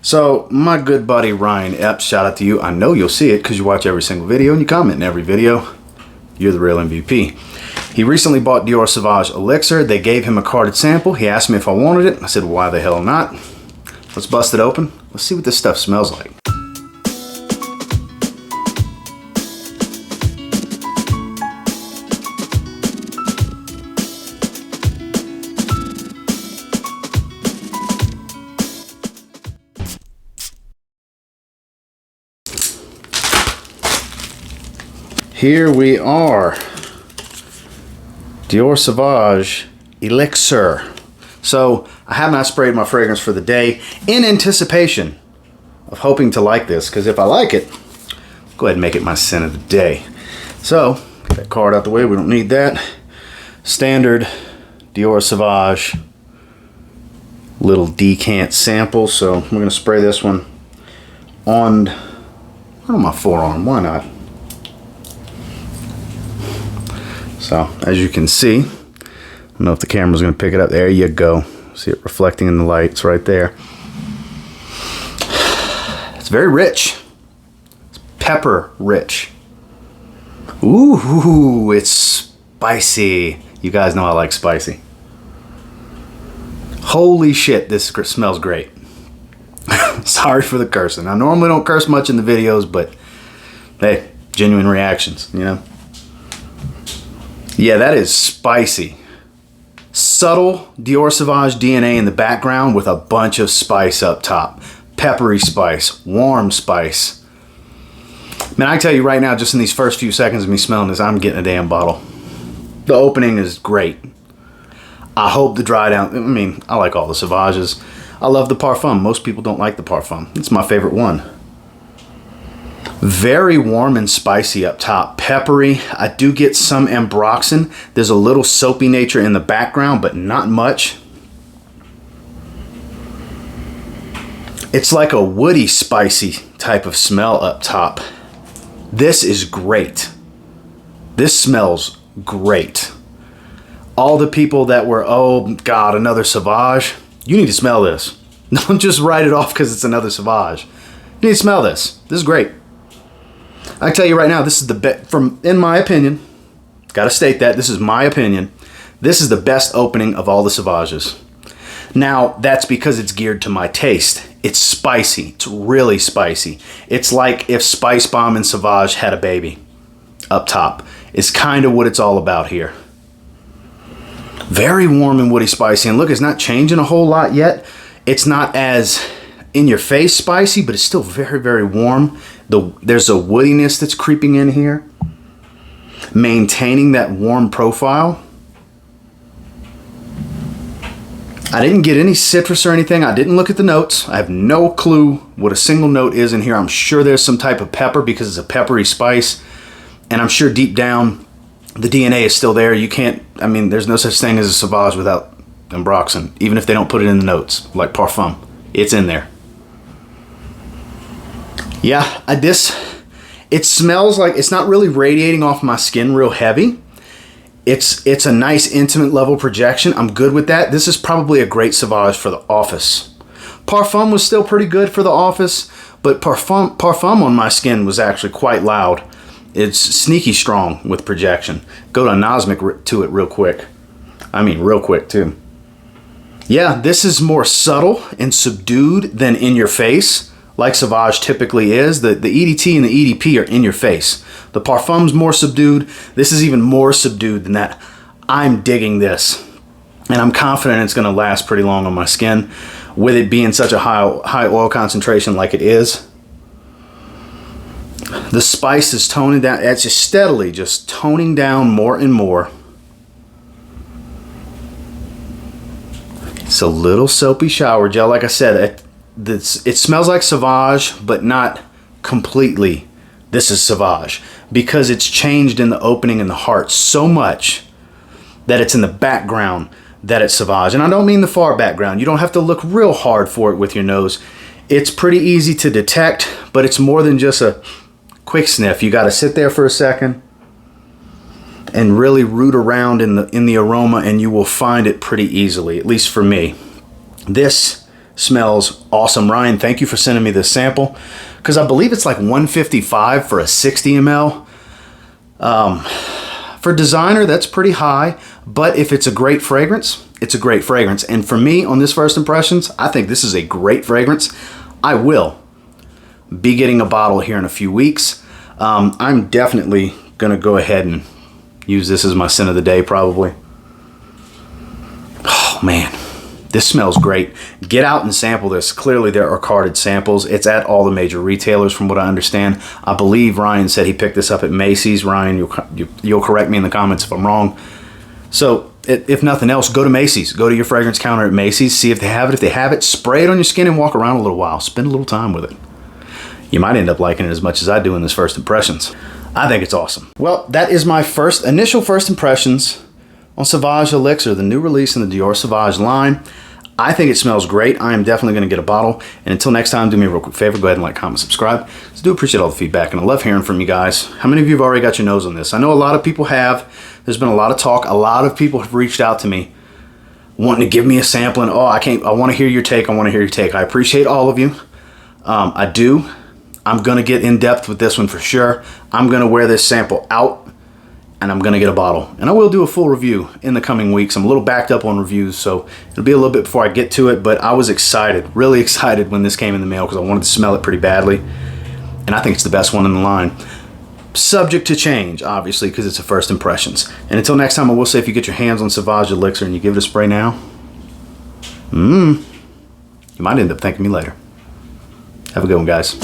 So, my good buddy Ryan Epps, shout out to you. I know you'll see it because you watch every single video and you comment in every video. You're the real MVP. He recently bought Dior Sauvage Elixir. They gave him a carded sample. He asked me if I wanted it. I said, well, why the hell not? Let's bust it open. Let's see what this stuff smells like. Here we are, Dior Sauvage Elixir. So I have not sprayed my fragrance for the day in anticipation of hoping to like this, because if I like it, I'll go ahead and make it my scent of the day. So get that card out the way, we don't need that. Standard Dior Sauvage little decant sample. So we're gonna spray this one on my forearm, why not? So, as you can see, I don't know if the camera's going to pick it up. There you go. See it reflecting in the lights right there. It's very rich. It's pepper rich. Ooh, it's spicy. You guys know I like spicy. Holy shit, this smells great. Sorry for the cursing. I normally don't curse much in the videos, but hey, genuine reactions, you know? Yeah, that is spicy. Subtle Dior Sauvage DNA in the background with a bunch of spice up top. Peppery spice, warm spice. Man, I tell you right now, just in these first few seconds of me smelling this, I'm getting a damn bottle. The opening is great. I hope the dry down, I mean, I like all the Sauvages. I love the Parfum. Most people don't like the Parfum. It's my favorite one. Very warm and spicy up top, peppery. I do get some ambroxan. There's a little soapy nature in the background, but not much. It's like a woody, spicy type of smell up top. This is great. This smells great. All the people that were, oh God, another Sauvage, you need to smell this. Don't just write it off because it's another Sauvage. You need to smell this. This is great. I tell you right now, this is the best, in my opinion, gotta state that, this is my opinion, this is the best opening of all the Sauvages. Now, that's because it's geared to my taste. It's spicy, it's really spicy. It's like if Spice Bomb and Sauvage had a baby up top. It's kind of what it's all about here. Very warm and woody spicy, and look, it's not changing a whole lot yet. It's not as in your face spicy, but it's still very, very warm. There's a woodiness that's creeping in here, maintaining that warm profile. I didn't get any citrus or anything. I didn't look at the notes. I have no clue what a single note is in here. I'm sure there's some type of pepper because it's a peppery spice, and I'm sure deep down the DNA is still there. You can't, I mean, there's no such thing as a Sauvage without ambroxan, even if they don't put it in the notes, like Parfum. It's in there. Yeah, it smells like, it's not really radiating off my skin real heavy. It's a nice intimate level projection. I'm good with that. This is probably a great Sauvage for the office. Parfum was still pretty good for the office, but Parfum on my skin was actually quite loud. It's sneaky strong with projection. Go to Anosmic to it real quick. I mean, real quick too. Yeah, this is more subtle and subdued than in your face, like Sauvage typically is. The EDT and the EDP are in your face. The Parfum's more subdued. This is even more subdued than that. I'm digging this, and I'm confident it's gonna last pretty long on my skin with it being such a high oil concentration like it is. The spice is toning down. It's just steadily just toning down more and more. It's a little soapy shower gel. Like I said, it smells like Sauvage, but not completely. This is Sauvage because it's changed in the opening and the heart so much that it's in the background that it's Sauvage. And I don't mean the far background. You don't have to look real hard for it with your nose. It's pretty easy to detect, but it's more than just a quick sniff. You got to sit there for a second and really root around in the aroma, and you will find it pretty easily, at least for me. This Smells awesome. Ryan, thank you for sending me this sample, because I believe it's like $155 for a 60 ml. For designer, that's pretty high, but if it's a great fragrance, it's a great fragrance. And for me, on this first impressions, I think this is a great fragrance. I will be getting a bottle here in a few weeks. I'm definitely gonna go ahead and use this as my scent of the day, probably. Oh man, this smells great. Get out and sample this. Clearly there are carded samples. It's at all the major retailers from what I understand. I believe Ryan said he picked this up at Macy's. Ryan, you'll correct me in the comments if I'm wrong. So if nothing else, go to Macy's. Go to your fragrance counter at Macy's. See if they have it. If they have it, spray it on your skin and walk around a little while. Spend a little time with it. You might end up liking it as much as I do in this first impressions. I think it's awesome. Well, that is my initial first impressions on Sauvage Elixir, the new release in the Dior Sauvage line. I think it smells great. I am definitely going to get a bottle. And until next time, do me a real quick favor. Go ahead and like, comment, subscribe. I do appreciate all the feedback, and I love hearing from you guys. How many of you have already got your nose on this? I know a lot of people have. There's been a lot of talk. A lot of people have reached out to me wanting to give me a sample, and I want to hear your take. I want to hear your take. I appreciate all of you. I do. I'm going to get in depth with this one for sure. I'm going to wear this sample out, and I'm going to get a bottle. And I will do a full review in the coming weeks. I'm a little backed up on reviews, so it'll be a little bit before I get to it, but I was excited, really excited when this came in the mail, because I wanted to smell it pretty badly. And I think it's the best one in the line. Subject to change, obviously, because it's a first impressions. And until next time, I will say, if you get your hands on Sauvage Elixir and you give it a spray now, you might end up thanking me later. Have a good one, guys.